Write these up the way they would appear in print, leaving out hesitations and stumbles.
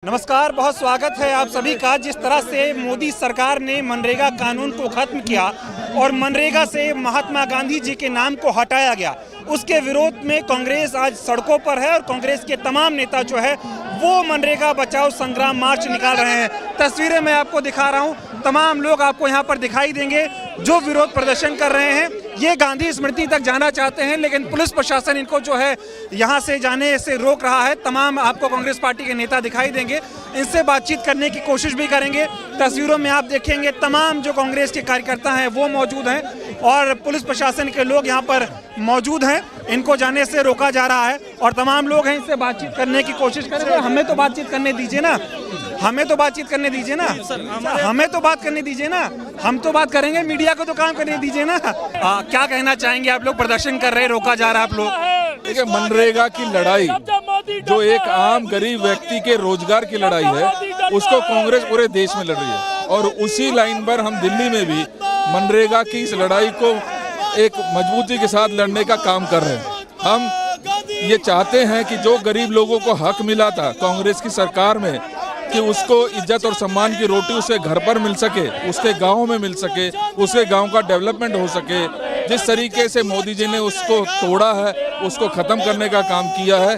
नमस्कार, बहुत स्वागत है आप सभी का। जिस तरह से मोदी सरकार ने मनरेगा कानून को खत्म किया और मनरेगा से महात्मा गांधी जी के नाम को हटाया गया, उसके विरोध में कांग्रेस आज सड़कों पर है और कांग्रेस के तमाम नेता जो है वो मनरेगा बचाओ संग्राम मार्च निकाल रहे हैं। तस्वीरें मैं आपको दिखा रहा हूं, तमाम लोग आपको यहां पर दिखाई देंगे जो विरोध प्रदर्शन कर रहे हैं। ये गांधी स्मृति तक जाना चाहते हैं, लेकिन पुलिस प्रशासन इनको जो है यहां से जाने से रोक रहा है। तमाम आपको कांग्रेस पार्टी के नेता दिखाई देंगे, इनसे बातचीत करने की कोशिश भी करेंगे। तस्वीरों में आप देखेंगे तमाम जो कांग्रेस के कार्यकर्ता हैं वो मौजूद हैं और पुलिस प्रशासन के लोग यहाँ पर मौजूद हैं। इनको जाने से रोका जा रहा है और तमाम लोग हैं इनसे बातचीत करने की कोशिश कर रहे हैं। हमें तो बातचीत करने दीजिए ना, हमें तो बातचीत करने दीजिए ना, हमें तो बात करने दीजिए ना, हम तो बात करेंगे, मीडिया को तो काम करने दीजिए ना। क्या कहना चाहेंगे? आप लोग प्रदर्शन कर रहे हैं, रोका जा रहा है आप लोग। देखिए, मनरेगा की लड़ाई जो एक आम गरीब व्यक्ति के रोजगार की लड़ाई है, उसको कांग्रेस पूरे देश में लड़ रही है और उसी लाइन पर हम दिल्ली में भी मनरेगा की इस लड़ाई को एक मजबूती के साथ लड़ने का काम कर रहे हैं। हम ये चाहते हैं कि जो गरीब लोगों को हक मिला था कांग्रेस की सरकार में कि उसको इज्जत और सम्मान की रोटी उसके घर पर मिल सके, उसके गाँव में मिल सके, उसके गाँव का डेवलपमेंट हो सके। जिस तरीके से मोदी जी ने उसको तोड़ा है, उसको खत्म करने का काम किया है,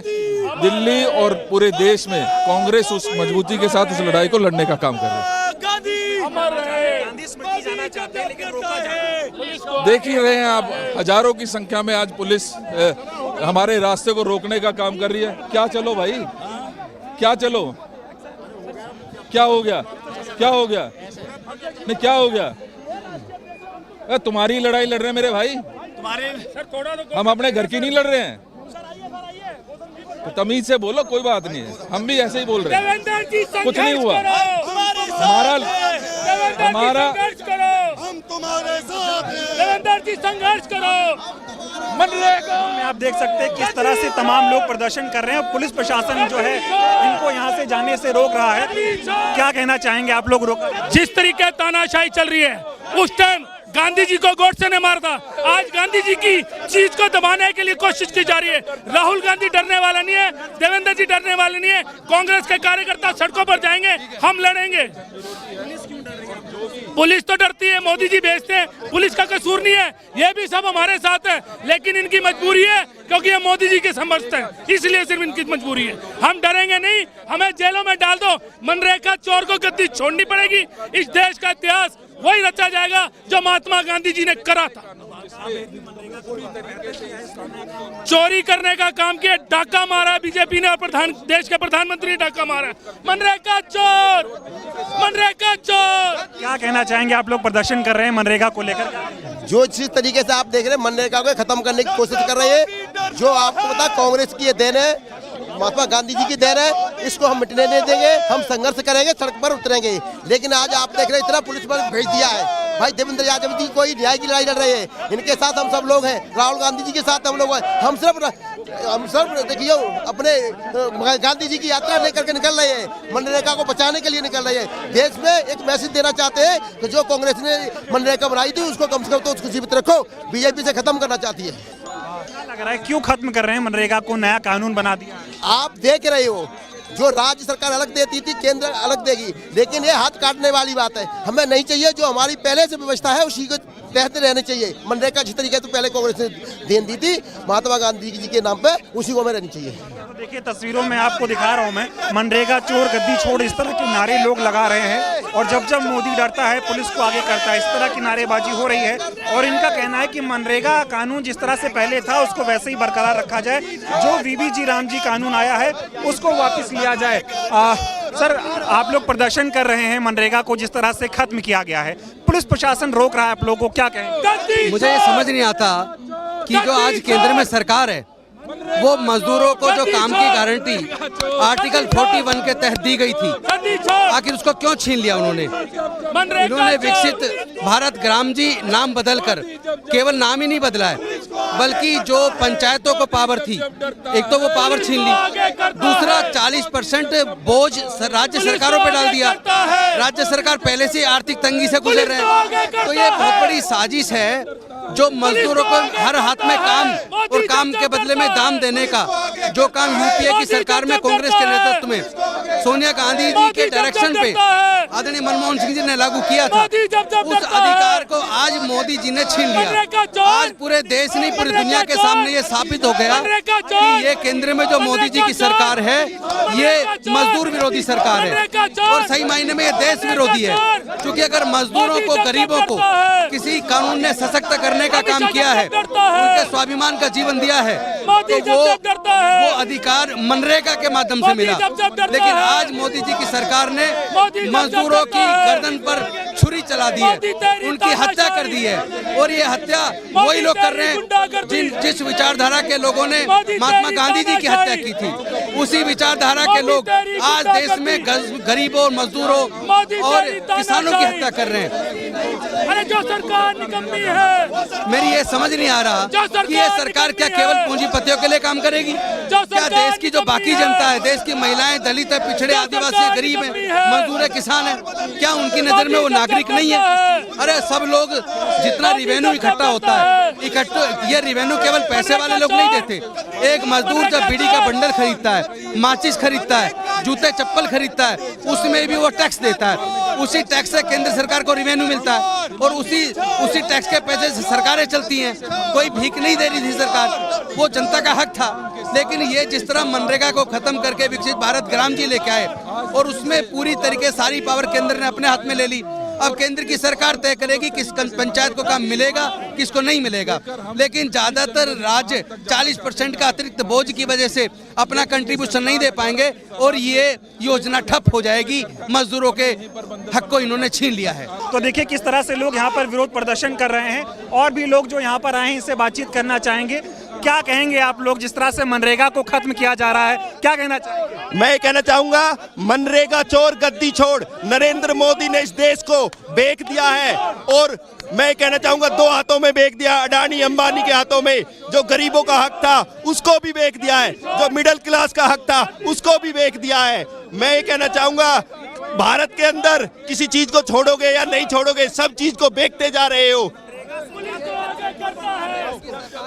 दिल्ली और पूरे देश में कांग्रेस उस मजबूती के साथ उस लड़ाई को लड़ने का काम कर रही है। देख ही रहे हैं आप, हजारों की संख्या में आज पुलिस हमारे रास्ते को रोकने का काम कर रही है। क्या चलो भाई, क्या चलो, क्या हो गया, क्या हो गया, नहीं क्या हो गया? तुम्हारी लड़ाई लड़ रहे हैं मेरे भाई, हम अपने घर की नहीं लड़ रहे हैं। तो तमीज से बोलो, कोई बात नहीं है, हम भी ऐसे ही बोल रहे हैं, कुछ नहीं हुआ। हमारा हम तुम्हारे साथ हैं, संघर्ष करो। मनरेगा में आप देख सकते हैं किस तरह से तमाम लोग प्रदर्शन कर रहे हैं। पुलिस प्रशासन जो है इनको यहाँ से जाने से रोक रहा है। क्या कहना चाहेंगे आप लोग? रोका जिस तरीके तानाशाही चल रही है, उस टाइम गांधी जी को गोडसे ने मारा था, आज गांधी जी की चीज को दबाने के लिए कोशिश की जा रही है। राहुल गांधी डरने वाला नहीं है, देवेंद्र जी डरने वाले नहीं है। कांग्रेस के कार्यकर्ता सड़कों पर जाएंगे, हम लड़ेंगे। पुलिस तो डरती है, मोदी जी भेजते हैं, पुलिस का कसूर नहीं है, ये भी सब हमारे साथ है, लेकिन इनकी मजबूरी है क्योंकि ये मोदी जी के समर्थक हैं, इसलिए सिर्फ इनकी मजबूरी है। हम डरेंगे नहीं, हमें जेलों में डाल दो, मनरेगा चोर को गद्दी छोड़नी पड़ेगी। इस देश का इतिहास वही रचा जाएगा जो महात्मा गांधी जी ने करा था। चोरी करने का काम किया, डाका मारा बीजेपी ने और देश के प्रधानमंत्री ने डाका मारा। मनरेगा चोर, मनरेगा चोर। क्या कहना चाहेंगे? आप लोग प्रदर्शन कर रहे हैं मनरेगा को लेकर। जो जिस तरीके से आप देख रहे हैं मनरेगा को खत्म करने की कोशिश कर रहे हैं, जो आपको पता कांग्रेस की ये देन है, महात्मा गांधी जी की देन है, इसको हम मिटने नहीं देंगे। हम संघर्ष करेंगे, सड़क पर उतरेंगे। लेकिन आज आप देख रहे हैं इतना पुलिस बल भेज दिया है। भाई देवेंद्र यादव जी कोई न्याय की लड़ाई लड़ रहे हैं, इनके साथ हम सब लोग हैं, राहुल गांधी जी के साथ हम लोग हैं। हम सब देखिए अपने गांधी जी की यात्रा लेकर के निकल रहे हैं, मनरेगा को बचाने के लिए निकल रहे हैं। देश में एक मैसेज देना चाहते हैं कि जो कांग्रेस ने मनरेगा बनाई थी उसको कम से कम तो उसको जीवित रखो, बीजेपी से खत्म करना चाहती है। क्या लग रहा है क्यों खत्म कर रहे हैं मनरेगा को? नया कानून बना दिया। आप देख रहे हो, जो राज्य सरकार अलग देती थी, केंद्र अलग देगी, लेकिन ये हाथ काटने वाली बात है। हमें नहीं चाहिए, जो हमारी पहले से व्यवस्था है उसी को तहत रहनी चाहिए। मनरेगा जिस तरीके से पहले कांग्रेस ने देन दी थी महात्मा गांधी जी के नाम पे, उसी को हमें रहनी चाहिए। तो देखिए तस्वीरों में आपको दिखा रहा हूं मैं, मनरेगा चोर गद्दी छोड़, इस तरह के नारे लोग लगा रहे हैं। और जब जब मोदी डरता है पुलिस को आगे करता है, इस तरह की नारेबाजी हो रही है। और इनका कहना है कि मनरेगा कानून जिस तरह से पहले था उसको वैसे ही बरकरार रखा जाए, जो वीबीजी राम जी कानून आया है उसको वापस लिया जाए। सर, आप लोग प्रदर्शन कर रहे हैं मनरेगा को जिस तरह से खत्म किया गया है, पुलिस प्रशासन रोक रहा है आप लोगों को, क्या कहें? मुझे ये समझ नहीं आता कि जो आज केंद्र में सरकार है वो मजदूरों को जो काम की गारंटी आर्टिकल 41 के तहत दी गई थी, आखिर उसको क्यों छीन लिया उन्होंने? इन्होंने विकसित भारत ग्राम जी नाम बदलकर केवल नाम ही नहीं बदला है, बल्कि जो पंचायतों को पावर थी, एक तो वो पावर छीन ली, दूसरा 40% बोझ राज्य सरकारों पे डाल दिया। राज्य सरकार पहले से आर्थिक तंगी से गुजर रहे हैं, तो ये बहुत बड़ी साजिश है जो मजदूरों को हर हाथ में काम और काम के बदले में दाम देने का जो काम यूपीए की सरकार में कांग्रेस के नेतृत्व में सोनिया गांधी जी के डायरेक्शन पे आदरणीय मनमोहन सिंह जी ने लागू किया था, उस अधिकार को आज मोदी जी ने छीन लिया। आज पूरे देश नहीं पूरी दुनिया के सामने ये साबित हो गया कि ये केंद्र में जो मोदी जी की सरकार है ये मजदूर विरोधी सरकार है और सही मायने में ये देश विरोधी है। क्योंकि अगर मजदूरों को, गरीबों को किसी कानून ने सशक्त करने का काम किया है, उनके स्वाभिमान का जीवन दिया है, तो वो अधिकार मनरेगा के माध्यम से मिला। लेकिन आज मोदी जी की सरकार ने मजदूरों की गर्दन पर छुरी चला दी है, उनकी हत्या कर दी है। और ये हत्या वही लोग कर रहे हैं जिस विचारधारा के लोगों ने महात्मा गांधी जी की हत्या की थी। उसी विचारधारा के लोग आज देश में गरीबों, मजदूरों और किसानों की हत्या कर रहे हैं। अरे जो सरकार निकम्मी है, मेरी ये समझ नहीं आ रहा कि ये सरकार क्या केवल पूंजीपतियों के लिए काम करेगी? क्या देश की जो बाकी जनता है, देश की महिलाएं, दलित है, पिछड़े, आदिवासी है, गरीब है, मजदूर है, किसान है, क्या उनकी नजर में वो नागरिक नहीं है? अरे सब लोग जितना रिवेन्यू इकट्ठा होता है, ये रिवेन्यू केवल पैसे वाले लोग नहीं देते। एक मजदूर जब बीड़ी का बंडल खरीदता है, माचिस खरीदता है, जूते चप्पल खरीदता है, उसमें भी वो टैक्स देता है। उसी टैक्स से केंद्र सरकार को रिवेन्यू मिलता है और उसी टैक्स के पैसे से सरकारें चलती हैं। कोई भीख नहीं दे रही थी सरकार, वो जनता का हक था। लेकिन ये जिस तरह मनरेगा को खत्म करके विकसित भारत ग्राम जी लेके आए और उसमें पूरी तरीके सारी पावर केंद्र ने अपने हाथ में ले ली। अब केंद्र की सरकार तय करेगी किस पंचायत को काम मिलेगा, किसको नहीं मिलेगा। लेकिन ज्यादातर राज्य 40% का अतिरिक्त बोझ की वजह से अपना कंट्रीब्यूशन नहीं दे पाएंगे और ये योजना ठप हो जाएगी। मजदूरों के हक को इन्होंने छीन लिया है। तो देखिए किस तरह से लोग यहाँ पर विरोध प्रदर्शन कर रहे हैं और भी लोग जो यहाँ पर आए हैं इनसे बातचीत करना चाहेंगे। क्या कहेंगे आप लोग, जिस तरह से मनरेगा को खत्म किया जा रहा है, क्या कहना चाहेंगे? मैं कहना चाहूंगा मनरेगा चोर गद्दी छोड़। नरेंद्र मोदी ने इस देश को बेच दिया है और मैं कहना चाहूंगा दो हाथों में बेच दिया। अडानी अंबानी के हाथों में जो गरीबों का हक था उसको भी बेच दिया है, जो मिडिल क्लास का हक था उसको भी बेच दिया है। मैं ये कहना चाहूंगा भारत के अंदर किसी चीज को छोड़ोगे या नहीं छोड़ोगे, सब चीज को बेचते जा रहे हो।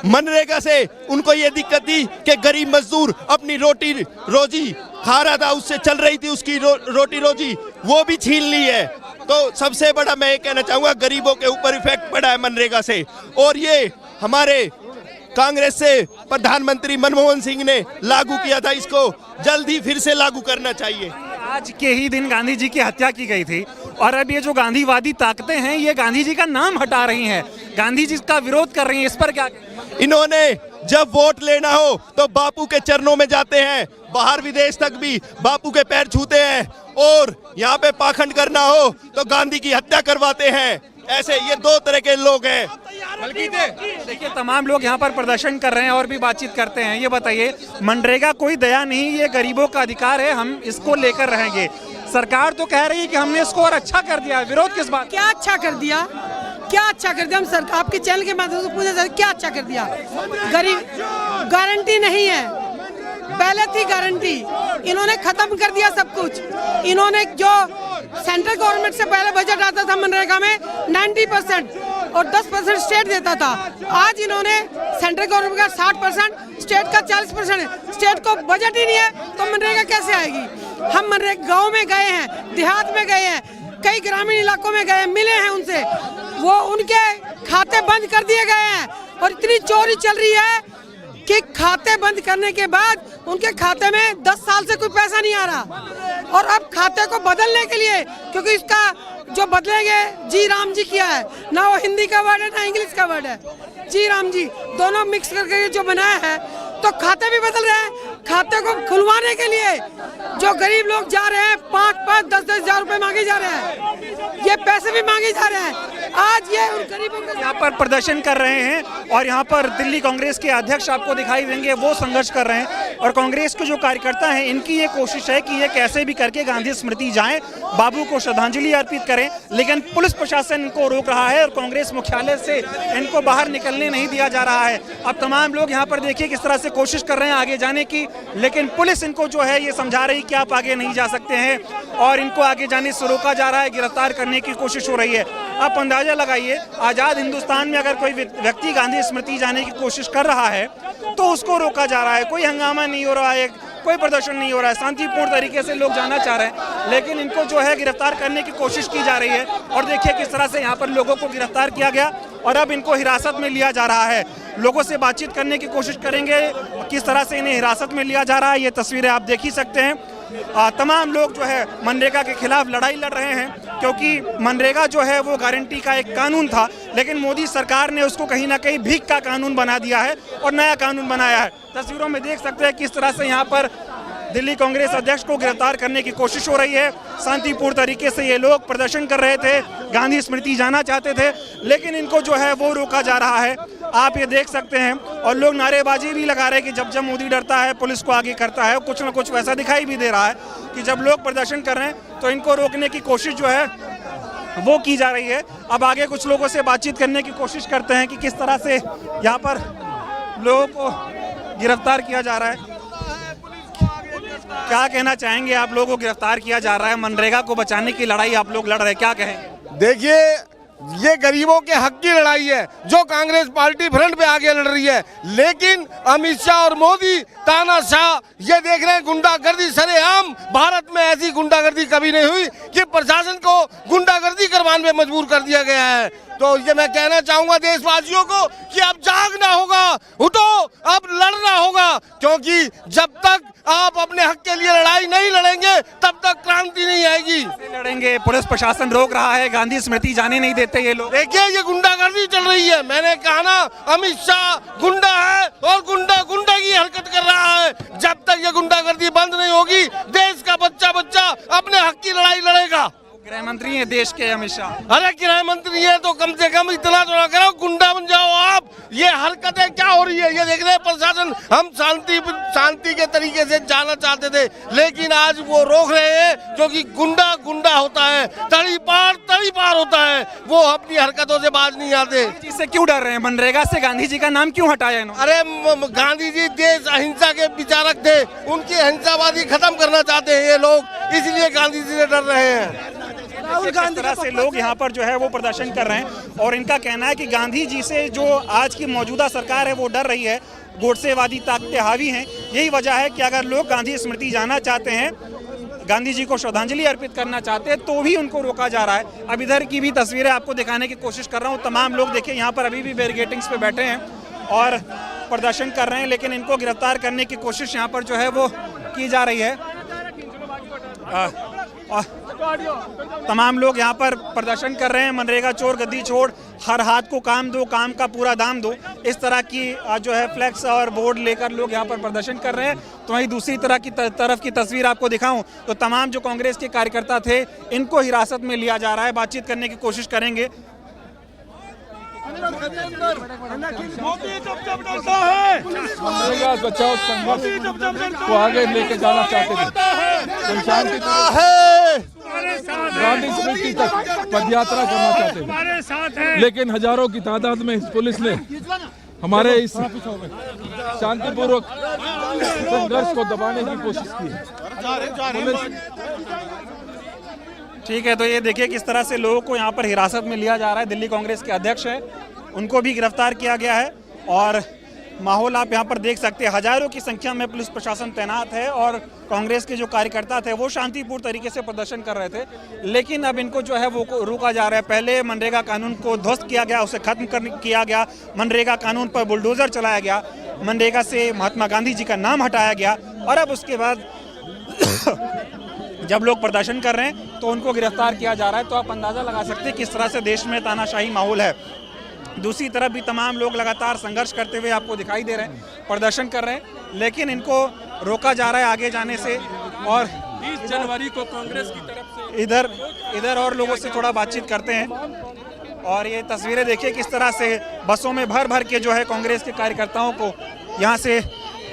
मनरेगा से उनको ये दिक्कत थी कि गरीब मजदूर अपनी रोटी रोजी खा रहा था, उससे चल रही थी उसकी रोटी रोजी, वो भी छीन ली है। तो सबसे बड़ा मैं ये कहना चाहूंगा गरीबों के ऊपर इफेक्ट पड़ा है मनरेगा से। और ये हमारे कांग्रेस से प्रधानमंत्री मनमोहन सिंह ने लागू किया था, इसको जल्दी फिर से लागू करना चाहिए। आज के ही दिन गांधी जी की हत्या की गई थी और अब ये जो गांधीवादी ताकतें हैं ये गांधी जी का नाम हटा रही हैं, गांधी जी का विरोध कर रही हैं। इस पर क्या? इन्होंने जब वोट लेना हो तो बापू के चरणों में जाते हैं, बाहर विदेश तक भी बापू के पैर छूते हैं और यहाँ पे पाखंड करना हो तो गांधी की हत्या करवाते हैं। ऐसे ये दो तरह के लोग हैं। देखिए तमाम लोग यहाँ पर प्रदर्शन कर रहे हैं और भी बातचीत करते हैं। ये बताइए, मनरेगा कोई दया नहीं, ये गरीबों का अधिकार है, हम इसको लेकर रहेंगे। सरकार तो कह रही है कि हमने इसको और अच्छा कर दिया, विरोध किस बात? क्या अच्छा कर दिया? क्या अच्छा कर दिया? हम सरकार आपके चैनल के माध्यम से पूछे क्या अच्छा कर दिया? गरीब गारंटी नहीं है, पहले थी गारंटी, इन्होंने खत्म कर दिया सब कुछ। इन्होंने जो सेंट्रल गवर्नमेंट से पहले बजट आता था मनरेगा में 90% और 10% स्टेट देता था, आज इन्होंने सेंट्रल गवर्नमेंट का 60%, स्टेट का 40% है। स्टेट को बजट ही नहीं है तो मनरेगा कैसे आएगी? हम मनरेगा गाँव में गए हैं, देहात में गए हैं, कई ग्रामीण इलाकों में गए, मिले हैं उनसे, वो उनके खाते बंद कर दिए गए हैं और इतनी चोरी चल रही है कि खाते बंद करने के बाद उनके खाते में 10 साल से कोई पैसा नहीं आ रहा। और अब खाते को बदलने के लिए, क्योंकि इसका जो बदलेंगे जी राम जी किया है, ना वो हिंदी का वर्ड है ना इंग्लिश का वर्ड है, जी राम जी दोनों मिक्स करके जो बनाया है, तो खाते भी बदल रहे हैं। खाते को खुलवाने के लिए जो गरीब लोग जा रहे हैं 5-5, 10-10 हजार रुपए मांगे जा रहे हैं, ये पैसे भी मांगे जा रहे हैं। आज ये उन गरीबों के यहाँ पर प्रदर्शन कर रहे हैं और यहाँ पर दिल्ली कांग्रेस के अध्यक्ष आपको दिखाई देंगे, वो संघर्ष कर रहे हैं। और कांग्रेस के जो कार्यकर्ता हैं इनकी ये कोशिश है कि ये कैसे भी करके गांधी स्मृति जाएं, बाबू को श्रद्धांजलि अर्पित करें, लेकिन पुलिस प्रशासन इनको रोक रहा है और कांग्रेस मुख्यालय से इनको बाहर निकलने नहीं दिया जा रहा है। अब तमाम लोग यहाँ पर देखिए किस तरह से कोशिश कर रहे हैं आगे जाने की, लेकिन पुलिस इनको जो है ये समझा रही कि आप आगे नहीं जा सकते हैं और इनको आगे जाने से रोका जा रहा है, गिरफ्तार करने की कोशिश हो रही है। आप अंदाजा लगाइए, आज़ाद हिंदुस्तान में अगर कोई व्यक्ति गांधी स्मृति जाने की कोशिश कर रहा है तो उसको रोका जा रहा है, कोई हंगामा नहीं हो रहा है, कोई प्रदर्शन नहीं हो रहा है, शांतिपूर्ण तरीके से लोग जाना चाह रहे हैं, लेकिन इनको जो है गिरफ्तार करने की कोशिश की जा रही है। और देखिए किस तरह से यहाँ पर लोगों को गिरफ्तार किया गया और अब इनको हिरासत में लिया जा रहा है। लोगों से बातचीत करने की कोशिश करेंगे किस तरह से इन्हें हिरासत में लिया जा रहा है, ये तस्वीरें आप देख ही सकते हैं। तमाम लोग जो है मनरेगा के खिलाफ लड़ाई लड़ रहे हैं, क्योंकि मनरेगा जो है वो गारंटी का एक कानून था, लेकिन मोदी सरकार ने उसको कहीं ना कहीं भीख का कानून बना दिया है और नया कानून बनाया है। तस्वीरों में देख सकते हैं किस तरह से यहाँ पर दिल्ली कांग्रेस अध्यक्ष को गिरफ्तार करने की कोशिश हो रही है। शांतिपूर्ण तरीके से ये लोग प्रदर्शन कर रहे थे, गांधी स्मृति जाना चाहते थे, लेकिन इनको जो है वो रोका जा रहा है। आप ये देख सकते हैं और लोग नारेबाजी भी लगा रहे हैं कि जब जब मोदी डरता है पुलिस को आगे करता है। कुछ ना कुछ वैसा दिखाई भी दे रहा है कि जब लोग प्रदर्शन कर रहे हैं तो इनको रोकने की कोशिश जो है वो की जा रही है। अब आगे कुछ लोगों से बातचीत करने की कोशिश करते हैं कि किस तरह से यहाँ पर लोगों को गिरफ्तार किया जा रहा है। क्या कहना चाहेंगे, आप लोगों को गिरफ्तार किया जा रहा है, मनरेगा को बचाने की लड़ाई आप लोग लड़ रहे हैं, क्या कहेंगे? देखिए, ये गरीबों के हक की लड़ाई है जो कांग्रेस पार्टी फ्रंट पे आगे लड़ रही है, लेकिन अमित शाह और मोदी तानाशाह ये देख रहे हैं गुंडागर्दी सरेआम। भारत में ऐसी गुंडागर्दी कभी नहीं हुई कि प्रशासन को गुंडागर्दी करवाने में मजबूर कर दिया गया है। तो ये मैं कहना चाहूंगा देशवासियों को कि अब जागना होगा, उठो, अब लड़ना होगा, क्योंकि जब तक आप अपने हक के लिए लड़ाई नहीं लड़ेंगे तब तक क्रांति नहीं आएगी। लड़ेंगे, पुलिस प्रशासन रोक रहा है, गांधी स्मृति जाने नहीं देते ये लोग। देखिए ये गुंडागर्दी चल रही है, मैंने कहा ना अमित शाह गुंडा है और गुंडा की हरकत कर रहा है। जब तक ये गुंडागर्दी बंद नहीं होगी देश का बच्चा अपने हक की लड़ाई लड़ेगा। गृह मंत्री है देश के अमित शाह। अरे गृह मंत्री है तो कम से कम इतना तो ना करो, गुंडा बन जाओ आप। ये हरकतें क्या हो रही है ये देख रहे हैं प्रशासन। हम शांति के तरीके से जाना चाहते थे, लेकिन आज वो रोक रहे हैं, क्योंकि गुंडा होता है, तड़ी पार होता है, वो अपनी हरकतों से बाज नहीं आते। इससे क्यों डर रहे हैं? मनरेगा से गांधी जी का नाम क्यों हटाया इन्होंने? अरे गांधी जी देश अहिंसा के विचारक थे, उनकी अहिंसावादी खत्म करना चाहते हैं ये लोग, इसलिए गांधी जी से डर रहे हैं। किस तरह से लोग यहाँ पर जो है वो प्रदर्शन कर रहे हैं और इनका कहना है कि गांधी जी से जो आज की मौजूदा सरकार है वो डर रही है, गोडसेवादी ताकतें हावी हैं। यही वजह है कि अगर लोग गांधी स्मृति जाना चाहते हैं, गांधी जी को श्रद्धांजलि अर्पित करना चाहते हैं, तो भी उनको रोका जा रहा है। अब इधर की भी तस्वीरें आपको दिखाने की कोशिश कर रहा हूँ। तमाम लोग देखिए यहाँ पर अभी भी बैरिकेडिंग्स पे बैठे हैं और प्रदर्शन कर रहे हैं, लेकिन इनको गिरफ्तार करने की कोशिश यहाँ पर जो है वो की जा रही है। तमाम लोग यहाँ पर प्रदर्शन कर रहे हैं, मनरेगा चोर गद्दी छोड़, हर हाथ को काम दो, काम का पूरा दाम दो, इस तरह की जो है फ्लैक्स और बोर्ड लेकर लोग यहाँ पर प्रदर्शन कर रहे हैं। तो वहीं दूसरी तरफ की तस्वीर आपको दिखाऊं तो तमाम जो कांग्रेस के कार्यकर्ता थे इनको हिरासत में लिया जा रहा है। बातचीत करने की कोशिश करेंगे। मनरेगा बचाओ संघर्ष को आगे लेके जाना चाहते थे, शांति गांधी स्मृति तक पदयात्रा करना चाहते थे, लेकिन हजारों की तादाद में पुलिस ने हमारे इस शांतिपूर्वक संघर्ष को दबाने की कोशिश की है। ठीक है, तो ये देखिए किस तरह से लोगों को यहाँ पर हिरासत में लिया जा रहा है। दिल्ली कांग्रेस के अध्यक्ष है, उनको भी गिरफ्तार किया गया है और माहौल आप यहाँ पर देख सकते हैं। हजारों की संख्या में पुलिस प्रशासन तैनात है और कांग्रेस के जो कार्यकर्ता थे वो शांतिपूर्ण तरीके से प्रदर्शन कर रहे थे, लेकिन अब इनको जो है वो रोका जा रहा है। पहले मनरेगा कानून को ध्वस्त किया गया, उसे खत्म किया गया, मनरेगा कानून पर बुलडोजर चलाया गया, मनरेगा से महात्मा गांधी जी का नाम हटाया गया और अब उसके बाद जब लोग प्रदर्शन कर रहे हैं तो उनको गिरफ्तार किया जा रहा है। तो आप अंदाज़ा लगा सकते हैं किस तरह से देश में तानाशाही माहौल है। दूसरी तरफ भी तमाम लोग लगातार संघर्ष करते हुए आपको दिखाई दे रहे हैं, प्रदर्शन कर रहे हैं, लेकिन इनको रोका जा रहा है आगे जाने से। और 20 जनवरी को कांग्रेस की तरफ से इधर और लोगों से थोड़ा बातचीत करते हैं। और ये तस्वीरें देखिए किस तरह से बसों में भर के जो है कांग्रेस के कार्यकर्ताओं को यहाँ से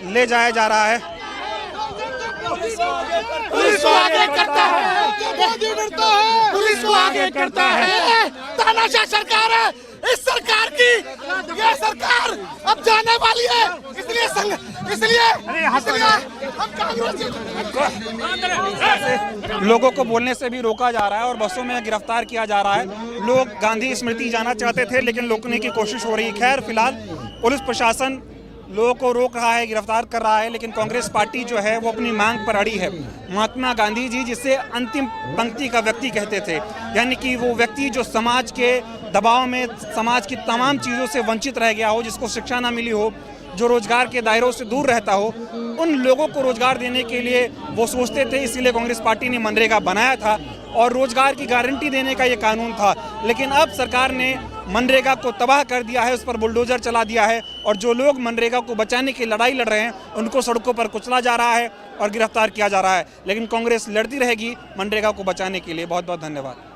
ले जाया जा रहा है। पुलिस को आगे करता है, मोदी डरता है, पुलिस को आगे करता है। तानाशाह सरकार है, इस सरकार की ये सरकार अब जाने वाली है, इसलिए हम कांग्रेस लोगों को बोलने से भी रोका जा रहा है और बसों में गिरफ्तार किया जा रहा है। लोग गांधी स्मृति जाना चाहते थे लेकिन रोकने की कोशिश हो रही है। खैर फिलहाल पुलिस प्रशासन लोगों को रोक रहा है, गिरफ्तार कर रहा है, लेकिन कांग्रेस पार्टी जो है वो अपनी मांग पर अड़ी है। महात्मा गांधी जी जिसे अंतिम पंक्ति का व्यक्ति कहते थे, यानी कि वो व्यक्ति जो समाज के दबाव में समाज की तमाम चीज़ों से वंचित रह गया हो, जिसको शिक्षा ना मिली हो, जो रोजगार के दायरों से दूर रहता हो, उन लोगों को रोजगार देने के लिए वो सोचते थे। इसीलिए कांग्रेस पार्टी ने मनरेगा बनाया था और रोजगार की गारंटी देने का ये कानून था। लेकिन अब सरकार ने मनरेगा को तबाह कर दिया है, उस पर बुलडोजर चला दिया है और जो लोग मनरेगा को बचाने की लड़ाई लड़ रहे हैं उनको सड़कों पर कुचला जा रहा है और गिरफ्तार किया जा रहा है। लेकिन कांग्रेस लड़ती रहेगी मनरेगा को बचाने के लिए। बहुत बहुत धन्यवाद।